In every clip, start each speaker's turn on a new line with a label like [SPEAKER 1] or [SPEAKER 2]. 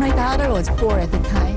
[SPEAKER 1] My daughter was 4 at the time.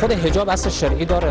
[SPEAKER 2] خود حجاب اصل شرعی داره.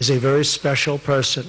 [SPEAKER 3] is a very special person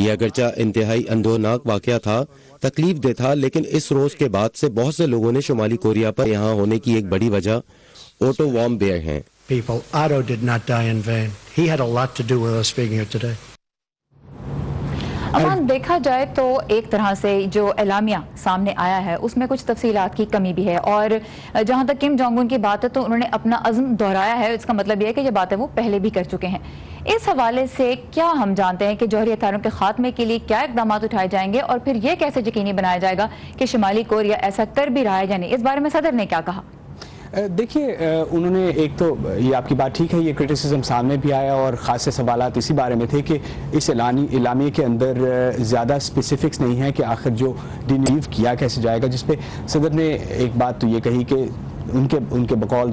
[SPEAKER 4] یہ اگرچہ انتہائی اندوہناک واقعہ تھا، تکلیف دہ تھا، لیکن اس روز کے بعد سے بہت سے لوگوں نے شمالی کوریا پر یہاں ہونے کی ایک بڑی وجہ اوٹو وارم بیئر ہیں۔
[SPEAKER 3] Otto did not die in vain. He had a lot to do with us being here today.
[SPEAKER 5] امان، دیکھا جائے تو ایک طرح سے جو اعلامیہ سامنے آیا ہے اس میں کچھ تفصیلات کی کمی بھی ہے، اور جہاں تک کم جونگ ان کی بات ہے تو انہوں نے اپنا عزم دہرایا ہے۔ اس کا مطلب یہ ہے کہ یہ باتیں وہ پہلے بھی کر چکے ہیں۔ اس حوالے سے کیا ہم جانتے ہیں کہ جوہری ہتھیاروں کے خاتمے کے لیے کیا اقدامات اٹھائے جائیں گے، اور پھر یہ کیسے یقینی بنایا جائے گا کہ شمالی کوریا ایسا کر بھی رہا ہے یا نہیں؟ اس بارے میں صدر نے کیا کہا؟
[SPEAKER 6] دیکھیے، انہوں نے ایک تو یہ آپ کی بات ٹھیک ہے، یہ کرٹیسزم سامنے بھی آیا اور خاص سے سوالات اسی بارے میں تھے کہ اس اعلامیے کے اندر زیادہ اسپیسیفکس نہیں ہے کہ آخر جو ڈینیو کیا کیسے جائے گا، جس پہ صدر نے ایک بات تو یہ کہی کہ ان کے بقول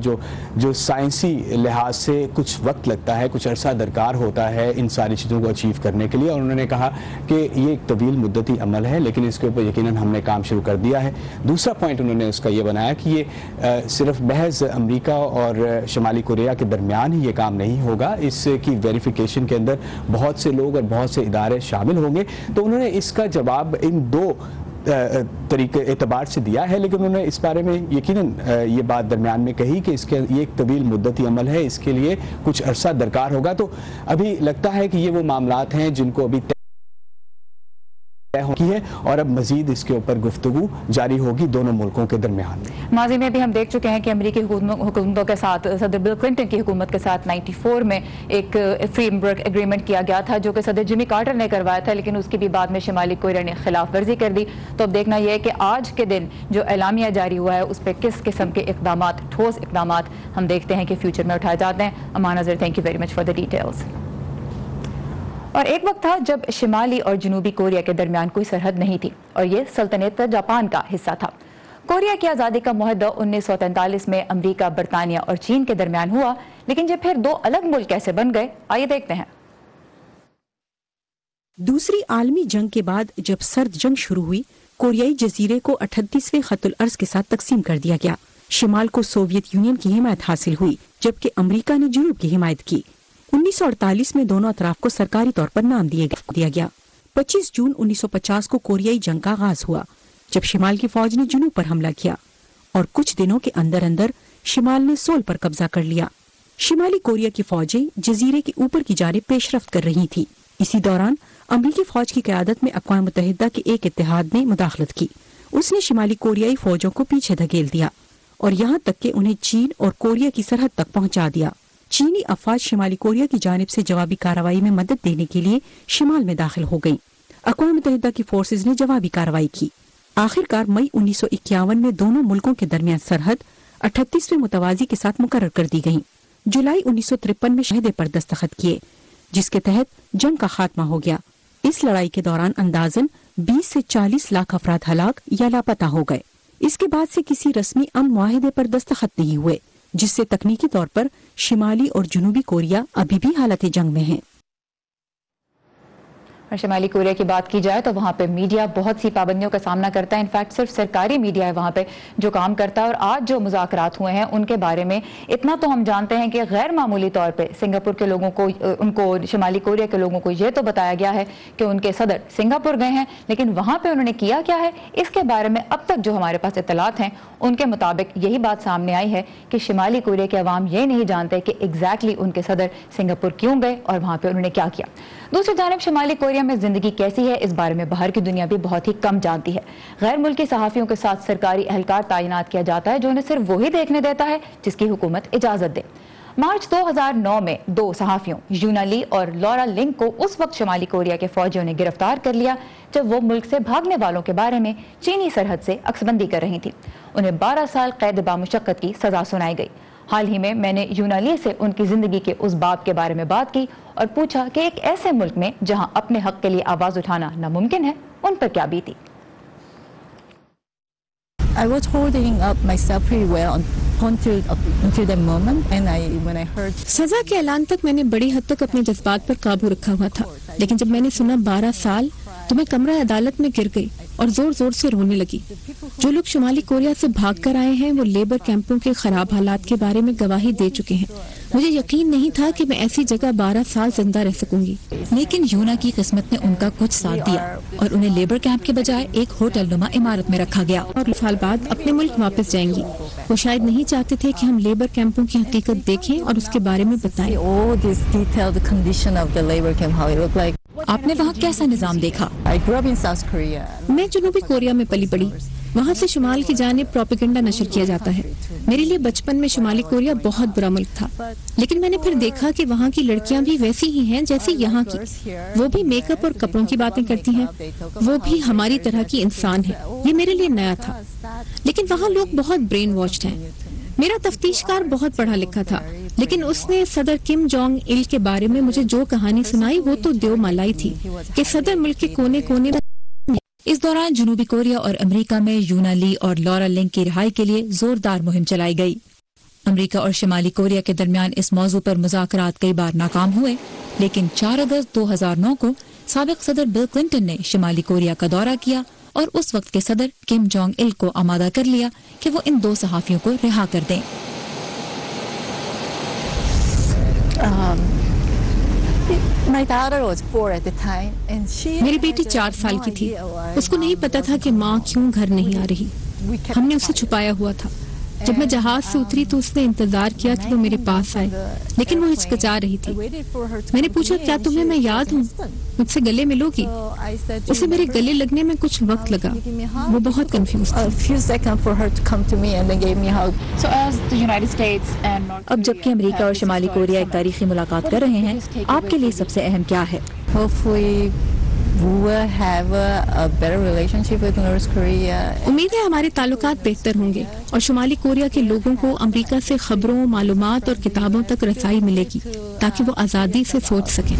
[SPEAKER 6] جو سائنسی لحاظ سے کچھ وقت لگتا ہے، کچھ عرصہ درکار ہوتا ہے ان ساری چیزوں کو اچیو کرنے کے لیے، اور انہوں نے کہا کہ یہ ایک طویل مدتی عمل ہے لیکن اس کے اوپر یقیناً ہم نے کام شروع کر دیا ہے۔ دوسرا پوائنٹ انہوں نے اس کا یہ بنایا کہ یہ صرف محض امریکا اور شمالی کوریا کے درمیان ہی یہ کام نہیں ہوگا، اس کی ویریفیکیشن کے اندر بہت سے لوگ اور بہت سے ادارے شامل ہوں گے۔ تو انہوں نے اس کا جواب ان دو طریقے اعتبار سے دیا ہے، لیکن انہوں نے اس بارے میں یقیناً یہ بات درمیان میں کہی کہ یہ ایک طویل مدتی عمل ہے، اس کے لیے کچھ عرصہ درکار ہوگا۔ تو ابھی لگتا ہے کہ یہ وہ معاملات ہیں جن کو ابھی طے کی ہے، اور اب مزید اس کے اوپر گفتگو جاری ہوگی دونوں ملکوں کے درمیان۔
[SPEAKER 5] ماضی میں بھی ہم دیکھ چکے ہیں کہ امریکی حکومتوں کے ساتھ، صدر بل کلنٹن کی حکومت کے ساتھ 94 میں ایک فریم ورک ایگریمنٹ کیا گیا تھا جو کہ صدر جمی کارٹر نے کروایا تھا، لیکن اس کی بھی بعد میں شمالی کوریا نے خلاف ورزی کر دی۔ تو اب دیکھنا یہ ہے کہ آج کے دن جو اعلامیہ جاری ہوا ہے اس پہ کس قسم کے اقدامات، ٹھوس اقدامات ہم دیکھتے ہیں کہ فیوچر میں اٹھائے جاتے ہیں۔ امان Azhar, thank you very much for the details. اور ایک وقت تھا جب شمالی اور جنوبی کوریا کے درمیان کوئی سرحد نہیں تھی، اور یہ سلطنت جاپان کا حصہ تھا۔ کوریا کی آزادی کا معاہدہ 1943 میں امریکہ، برطانیہ اور چین کے درمیان ہوا، لیکن یہ پھر دو الگ ملک کیسے بن گئے، آئیے دیکھتے ہیں۔
[SPEAKER 7] دوسری عالمی جنگ کے بعد جب سرد جنگ شروع ہوئی، کوریائی جزیرے کو 38ویں خط الارض کے ساتھ تقسیم کر دیا گیا۔ شمال کو سوویت یونین کی حمایت حاصل ہوئی، جبکہ امریکہ نے جنوب کی حمایت کی۔ 1948 میں دونوں اطراف کو سرکاری طور پر نام دیا گیا۔ 25 جون 1950 کو کوریائی جنگ کا آغاز ہوا، جب شمال کی فوج نے جنوب پر حملہ کیا، اور کچھ دنوں کے اندر اندر شمال نے سول پر قبضہ کر لیا۔ شمالی کوریا کی فوجیں جزیرے کے اوپر کی جانب پیش رفت کر رہی تھی۔ اسی دوران امریکی فوج کی قیادت میں اقوام متحدہ کے ایک اتحاد نے مداخلت کی۔ اس نے شمالی کوریائی فوجوں کو پیچھے دھکیل دیا اور یہاں تک کہ انہیں چین اور کوریا کی سرحد تک پہنچا دیا۔ چینی افواج شمالی کوریا کی جانب سے جوابی کارروائی میں مدد دینے کے لیے شمال میں داخل ہو گئیں۔ اقوام متحدہ کی فورسز نے جوابی کارروائی کی۔ آخر کار مئی 1951 میں دونوں ملکوں کے درمیان سرحد 38ویں متوازی کے ساتھ مقرر کر دی گئی۔ جولائی 1953 میں معاہدے پر دستخط کیے، جس کے تحت جنگ کا خاتمہ ہو گیا۔ اس لڑائی کے دوران اندازاً 20 سے 40 لاکھ افراد ہلاک یا لاپتہ ہو گئے۔ اس کے بعد سے کسی رسمی امن معاہدے پر دستخط نہیں ہوئے، جس سے تکنیکی طور پر شمالی اور جنوبی کوریا ابھی بھی حالت جنگ میں ہیں۔
[SPEAKER 5] اور شمالی کوریا کی بات کی جائے تو وہاں پہ میڈیا بہت سی پابندیوں کا سامنا کرتا ہے، انفیکٹ صرف سرکاری میڈیا ہے وہاں پہ جو کام کرتا ہے، اور آج جو مذاکرات ہوئے ہیں ان کے بارے میں اتنا تو ہم جانتے ہیں کہ غیر معمولی طور پہ سنگاپور کے لوگوں کو، ان کو شمالی کوریا کے لوگوں کو یہ تو بتایا گیا ہے کہ ان کے صدر سنگاپور گئے ہیں، لیکن وہاں پہ انہوں نے کیا کیا ہے اس کے بارے میں اب تک جو ہمارے پاس اطلاعات ہیں ان کے مطابق یہی بات سامنے آئی ہے کہ شمالی کوریا کے عوام یہ نہیں جانتے کہ ایگزیکٹلی ان کے صدر سنگاپور کیوں گئے اور وہاں پہ انہوں نے کیا کیا۔ دوسری جانب شمالی کوریا میں زندگی کیسی ہے اس بارے میں باہر کی دنیا بھی بہت ہی کم جانتی ہے۔ غیر ملکی صحافیوں کے ساتھ سرکاری اہلکار تعینات کیا جاتا ہے جو انہیں صرف وہی دیکھنے دیتا ہے جس کی حکومت اجازت دے۔ مارچ 2009 میں دو صحافیوں یونا لی اور لورا لنگ کو اس وقت شمالی کوریا کے فوجیوں نے گرفتار کر لیا جب وہ ملک سے بھاگنے والوں کے بارے میں چینی سرحد سے عکس بندی کر رہی تھی۔ انہیں 12 سال قید بامشقت کی سزا سنائی گئی۔ حال ہی میں نے یونا لی سے ان کی زندگی کے اس باب کے بارے میں بات کی اور پوچھا کہ ایک ایسے ملک میں جہاں اپنے حق کے لیے آواز اٹھانا ناممکن ہے ان پر کیا بیتی۔
[SPEAKER 1] I was holding up myself pretty well until that moment, and when I heard
[SPEAKER 8] سزا کے اعلان تک میں نے بڑی حد تک اپنے جذبات پر قابو رکھا ہوا تھا، لیکن جب میں نے سنا 12 سال تو میں کمرہ عدالت میں گر گئی۔ اور زور زور سے رونے لگی. جو لوگ شمالی کوریا سے بھاگ کر آئے ہیں وہ لیبر کیمپوں کے خراب حالات کے بارے میں گواہی دے چکے ہیں. مجھے یقین نہیں تھا کہ میں ایسی جگہ 12 سال زندہ رہ سکوں گی.
[SPEAKER 9] لیکن یونا کی قسمت نے ان کا کچھ ساتھ دیا اور انہیں لیبر کیمپ کے بجائے ایک ہوٹل نما عمارت میں رکھا گیا.
[SPEAKER 8] اور سال بعد اپنے ملک واپس جائیں گی. وہ شاید نہیں چاہتے تھے کہ ہم لیبر کیمپوں کی حقیقت دیکھیں اور اس کے بارے میں بتائیں.
[SPEAKER 9] آپ نے وہاں کیسا نظام دیکھا؟
[SPEAKER 8] میں جنوبی کوریا میں پلی بڑھی. وہاں سے شمال کی جانب پروپیگنڈا نشر کیا جاتا ہے. میرے لیے بچپن میں شمالی کوریا بہت برا ملک تھا، لیکن میں نے پھر دیکھا کہ وہاں کی لڑکیاں بھی ویسی ہی ہیں جیسی یہاں کی. وہ بھی میک اپ اور کپڑوں کی باتیں کرتی ہیں، وہ بھی ہماری طرح کی انسان ہیں. یہ میرے لیے نیا تھا، لیکن وہاں لوگ بہت برین واشڈ ہیں. میرا تفتیش کار بہت پڑھا لکھا تھا، لیکن اس نے صدر کم جونگ ایل کے بارے میں مجھے جو کہانی سنائی وہ تو دیو مالائی تھی کہ صدر ملک کے کونے کونے میں.
[SPEAKER 9] اس دوران جنوبی کوریا اور امریکہ میں یونا لی اور لورا لنگ کی رہائی کے لیے زوردار مہم چلائی گئی. امریکہ اور شمالی کوریا کے درمیان اس موضوع پر مذاکرات کئی بار ناکام ہوئے، لیکن 4 اگست 2009 کو سابق صدر بل کلنٹن نے شمالی کوریا کا دورہ کیا اور اس وقت کے صدر کم جونگ ایل کو آمادہ کر لیا کہ وہ ان 2 صحافیوں کو رہا کر دیں.
[SPEAKER 8] میری بیٹی 4 سال کی تھی. اس کو نہیں پتا تھا کہ ماں کیوں گھر نہیں آ رہی. ہم نے اسے چھپایا ہوا تھا. جب میں جہاز سے اتری تو اس نے انتظار کیا کہ وہ میرے پاس آئے، لیکن وہ ہچکچا رہی تھی. میں نے پوچھا کیا تمہیں میں یاد ہوں، مجھ سے گلے ملو گی؟ اسے میرے گلے لگنے میں کچھ وقت لگا. وہ بہت کنفیوز تھی.
[SPEAKER 5] اب جبکہ امریکہ اور شمالی کوریا ایک تاریخی ملاقات کر رہے ہیں، آپ کے لیے سب سے اہم کیا ہے؟
[SPEAKER 8] امید ہے ہمارے تعلقات بہتر ہوں گے اور شمالی کوریا کے لوگوں کو امریکہ سے خبروں، معلومات اور کتابوں تک رسائی ملے گی تاکہ وہ آزادی سے سوچ سکیں.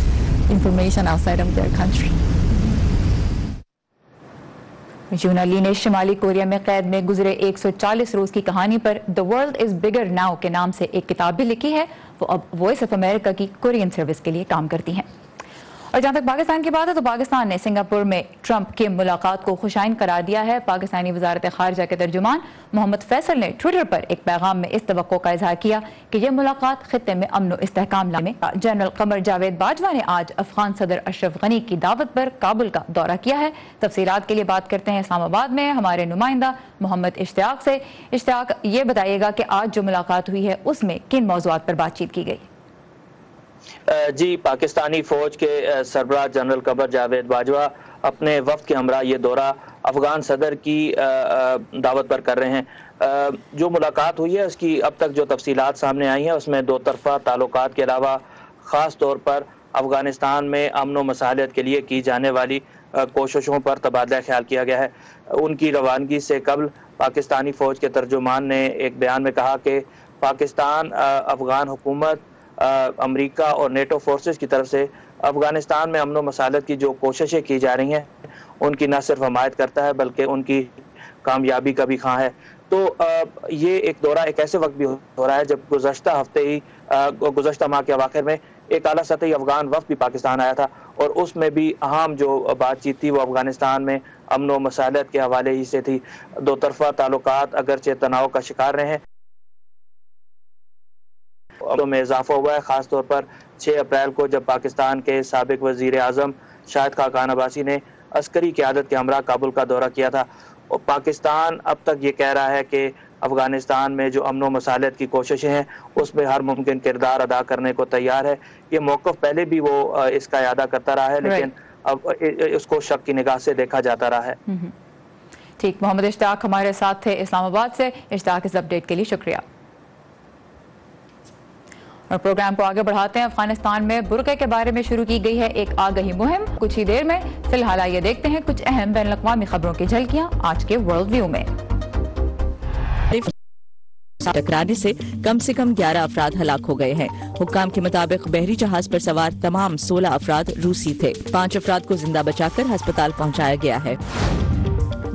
[SPEAKER 5] یونا لی نے شمالی کوریا میں قید میں گزرے 140 روز کی کہانی پر The World is Bigger Now کے نام سے ایک کتاب بھی لکھی ہے. وہ اب وائس آف امریکہ کی کورین سروس کے لیے کام کرتی ہیں. اور جہاں تک پاکستان کی بات ہے تو پاکستان نے سنگاپور میں ٹرمپ کی ملاقات کو خوشائن قرار دیا ہے. پاکستانی وزارت خارجہ کے ترجمان محمد فیصل نے ٹویٹر پر ایک پیغام میں اس توقع کا اظہار کیا کہ یہ ملاقات خطے میں امن و استحکام لانے. جنرل قمر جاوید باجوہ نے آج افغان صدر اشرف غنی کی دعوت پر کابل کا دورہ کیا ہے. تفصیلات کے لیے بات کرتے ہیں اسلام آباد میں ہمارے نمائندہ محمد اشتیاق سے. اشتیاق، یہ بتائیے گا کہ آج جو ملاقات ہوئی ہے اس میں کن موضوعات پر بات چیت کی گئی؟
[SPEAKER 10] جی، پاکستانی فوج کے سربراہ جنرل قمر جاوید باجوہ اپنے وفد کے ہمراہ یہ دورہ افغان صدر کی دعوت پر کر رہے ہیں. جو ملاقات ہوئی ہے اس کی اب تک جو تفصیلات سامنے آئی ہیں اس میں 2 طرفہ تعلقات کے علاوہ خاص طور پر افغانستان میں امن و مصالحت کے لیے کی جانے والی کوششوں پر تبادلہ خیال کیا گیا ہے. ان کی روانگی سے قبل پاکستانی فوج کے ترجمان نے ایک بیان میں کہا کہ پاکستان افغان حکومت، امریکہ اور نیٹو فورسز کی طرف سے افغانستان میں امن و مصالحت کی جو کوششیں کی جا رہی ہیں ان کی نہ صرف حمایت کرتا ہے بلکہ ان کی کامیابی کا بھی خواہاں ہے. تو یہ ایک دورہ ایک ایسے وقت بھی ہو رہا ہے جب گزشتہ ماہ کے اواخر میں ایک اعلیٰ سطحی افغان وفد بھی پاکستان آیا تھا اور اس میں بھی اہم جو بات چیت تھی وہ افغانستان میں امن و مصالحت کے حوالے ہی سے تھی. 2 طرفہ تعلقات اگرچہ تناؤ کا شکار رہے ہیں میں اضافہ ہوا ہے، خاص طور پر 6 اپریل کو جب پاکستان کے سابق وزیر اعظم شاہد خاقان عباسی نے عسکری قیادت کے ہمراہ کابل کا دورہ کیا تھا. اور پاکستان اب تک یہ کہہ رہا ہے کہ افغانستان میں جو امن و مصالحت کی کوششیں ہیں اس میں ہر ممکن کردار ادا کرنے کو تیار ہے. یہ موقف پہلے بھی وہ اس کا اعادہ کرتا رہا ہے لیکن اب اس کو شک کی نگاہ سے دیکھا جاتا رہا ہے.
[SPEAKER 5] ٹھیک، محمد اشتیاق ہمارے ساتھ تھے اسلام آباد سے. اشتیاق اس اپڈیٹ کے لیے شکریہ. اور پروگرام کو آگے بڑھاتے ہیں. افغانستان میں برقعے کے بارے میں شروع کی گئی ہے ایک آگہی مہم. کچھ ہی دیر میں فی الحال آئیے دیکھتے ہیں کچھ اہم بین الاقوامی خبروں کی جھلکیاں آج کے ورلڈ ویو میں.
[SPEAKER 11] ٹکرانے سے کم 11 افراد ہلاک ہو گئے ہیں. حکام کے مطابق بحری جہاز پر سوار تمام 16 افراد روسی تھے. 5 افراد کو زندہ بچا کر ہسپتال پہنچایا گیا ہے.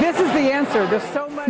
[SPEAKER 12] This is the answer.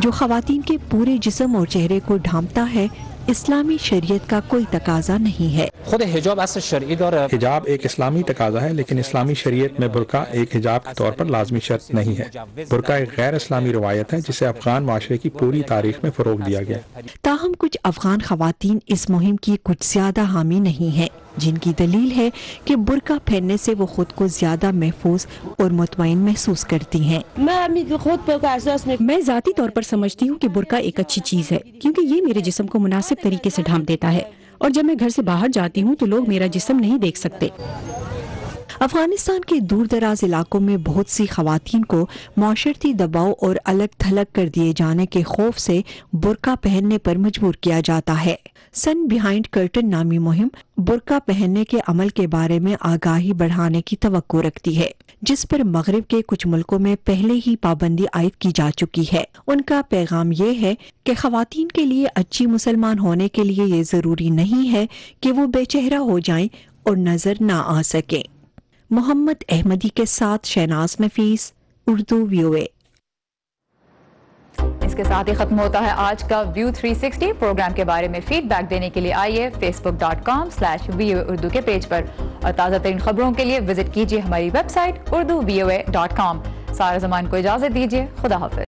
[SPEAKER 7] جو خواتین کے پورے جسم اور چہرے کو ڈھانپتا ہے، اسلامی شریعت کا کوئی تقاضا نہیں ہے۔
[SPEAKER 2] خود حجاب اصل شرعی دور
[SPEAKER 13] حجاب ایک اسلامی تقاضا ہے، لیکن اسلامی شریعت میں برقع ایک حجاب کے طور پر لازمی شرط نہیں ہے۔ برقع ایک غیر اسلامی روایت ہے جسے افغان معاشرے کی پوری تاریخ میں فروغ دیا گیا۔
[SPEAKER 7] تاہم کچھ افغان خواتین اس مہم کی کچھ زیادہ حامی نہیں ہیں، جن کی دلیل ہے کہ برقع پہننے سے وہ خود کو زیادہ محفوظ اور مطمئن محسوس کرتی ہیں۔
[SPEAKER 1] میں ذاتی طور پر سمجھتی ہوں کہ برقع ایک اچھی چیز ہے، کیونکہ یہ میرے جسم کو مناسب طریقے سے ڈھانپ دیتا ہے، اور جب میں گھر سے باہر جاتی ہوں تو لوگ میرا جسم نہیں دیکھ سکتے۔
[SPEAKER 7] افغانستان کے دور دراز علاقوں میں بہت سی خواتین کو معاشرتی دباؤ اور الگ تھلگ کر دیے جانے کے خوف سے برقع پہننے پر مجبور کیا جاتا ہے۔ سن بیہائنڈ کرٹن نامی مہم برقع پہننے کے عمل کے بارے میں آگاہی بڑھانے کی توقع رکھتی ہے، جس پر مغرب کے کچھ ملکوں میں پہلے ہی پابندی عائد کی جا چکی ہے۔ ان کا پیغام یہ ہے کہ خواتین کے لیے اچھی مسلمان ہونے کے لیے یہ ضروری نہیں ہے کہ وہ بے چہرہ ہو جائیں اور نظر نہ آ سکیں۔ محمد احمدی کے ساتھ شہناز نفیس، اردو VOA۔
[SPEAKER 5] اس کے ساتھ ہی ختم ہوتا ہے آج کا ویو 360۔ پروگرام کے بارے میں فیڈ بیک دینے کے لیے آئیے facebook.com/VOA اردو کے پیج پر، اور تازہ ترین خبروں کے لیے وزٹ کیجیے ہماری ویب سائٹ urduvoa.com۔ سارا زمان کو اجازت دیجیے، خدا حافظ۔